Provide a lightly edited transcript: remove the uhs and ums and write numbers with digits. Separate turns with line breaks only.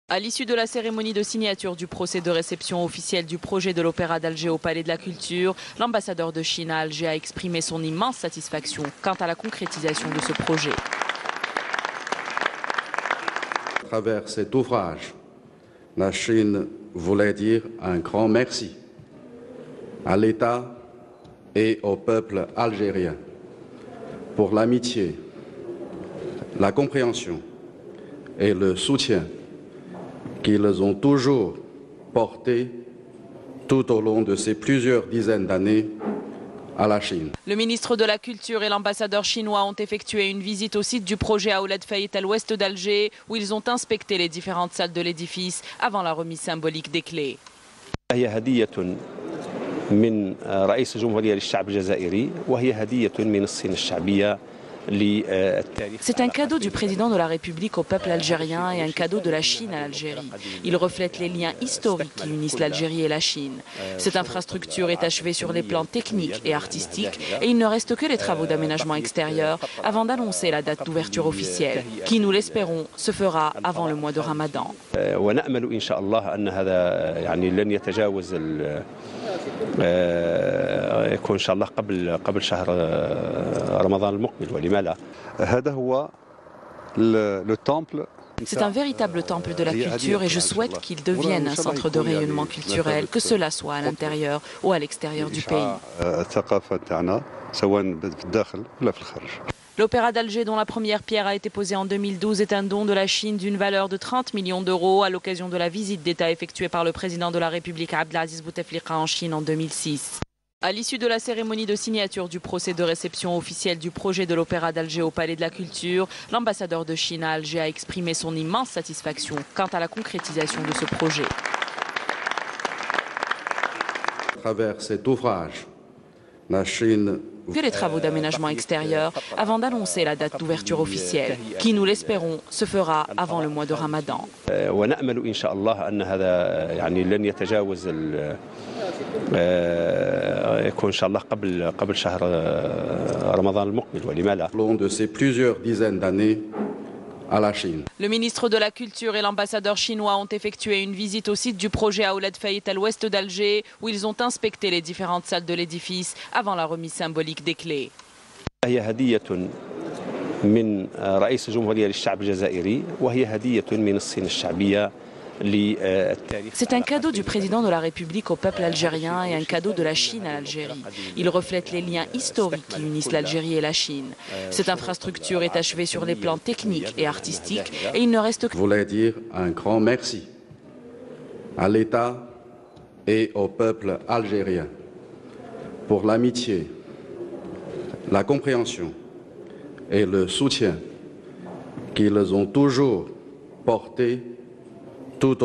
À l'issue de la cérémonie de signature du procès de réception officielle du projet de l'Opéra d'Alger au Palais de la Culture, l'ambassadeur de Chine à Alger a exprimé son immense satisfaction quant à la concrétisation de ce projet.
À travers cet ouvrage, la Chine voulait dire un grand merci à l'État et au peuple algérien pour l'amitié, la compréhension et le soutien qu'ils ont toujours porté tout au long de ces plusieurs dizaines d'années à la Chine.
Le ministre de la Culture et l'ambassadeur chinois ont effectué une visite au site du projet à Ouled Fayet à l'ouest d'Alger, où ils ont inspecté les différentes salles de l'édifice avant la remise symbolique des clés.
من رئيس الجمهورية للشعب الجزائري وهي هدية من الصين الشعبية.
C'est un cadeau du président de la République au peuple algérien et un cadeau de la Chine à l'Algérie. Il reflète les liens historiques qui unissent l'Algérie et la Chine. Cette infrastructure est achevée sur les plans techniques et artistiques et il ne reste que les travaux d'aménagement extérieur avant d'annoncer la date d'ouverture officielle, qui, nous l'espérons, se fera avant le mois de Ramadan.
يكون إن شاء الله قبل شهر رمضان المقبل ولما لا.
هذا هو le temple.
C'est un véritable temple de la culture et je souhaite qu'il devienne un centre de rayonnement culturel, que cela soit à l'intérieur ou à l'extérieur du pays. L'Opéra d'Alger, dont la première pierre a été posée en 2012, est un don de la Chine d'une valeur de 30 millions d'euros à l'occasion de la visite d'État effectuée par le président de la République Abdelaziz Bouteflika en Chine en 2006. À l'issue de la cérémonie de signature du procès de réception officielle du projet de l'Opéra d'Alger au Palais de la Culture, l'ambassadeur de Chine à Alger a exprimé son immense satisfaction quant à la concrétisation de ce projet.
À travers cet ouvrage, la Chine
que les travaux d'aménagement extérieur avant d'annoncer la date d'ouverture officielle, qui, nous l'espérons, se fera avant le mois de Ramadan.
يكون إن شاء الله قبل شهر رمضان المقبل ولما لا.
Au long de ces plusieurs dizaines d'années à la Chine.
Le ministre de la Culture et l'ambassadeur chinois ont effectué une visite au site du projet à Ouled Fayet à l'ouest d'Alger, où ils ont inspecté les différentes salles de l'édifice avant la remise symbolique des clés.
هي هدية من رئيس الجمهورية للشعب الجزائري وهي هدية من الصين الشعبية.
C'est un cadeau du président de la République au peuple algérien et un cadeau de la Chine à l'Algérie. Il reflète les liens historiques qui unissent l'Algérie et la Chine. Cette infrastructure est achevée sur les plans techniques et artistiques et il ne reste que...
Je voulais dire un grand merci à l'État et au peuple algérien pour l'amitié, la compréhension et le soutien qu'ils ont toujours porté tout au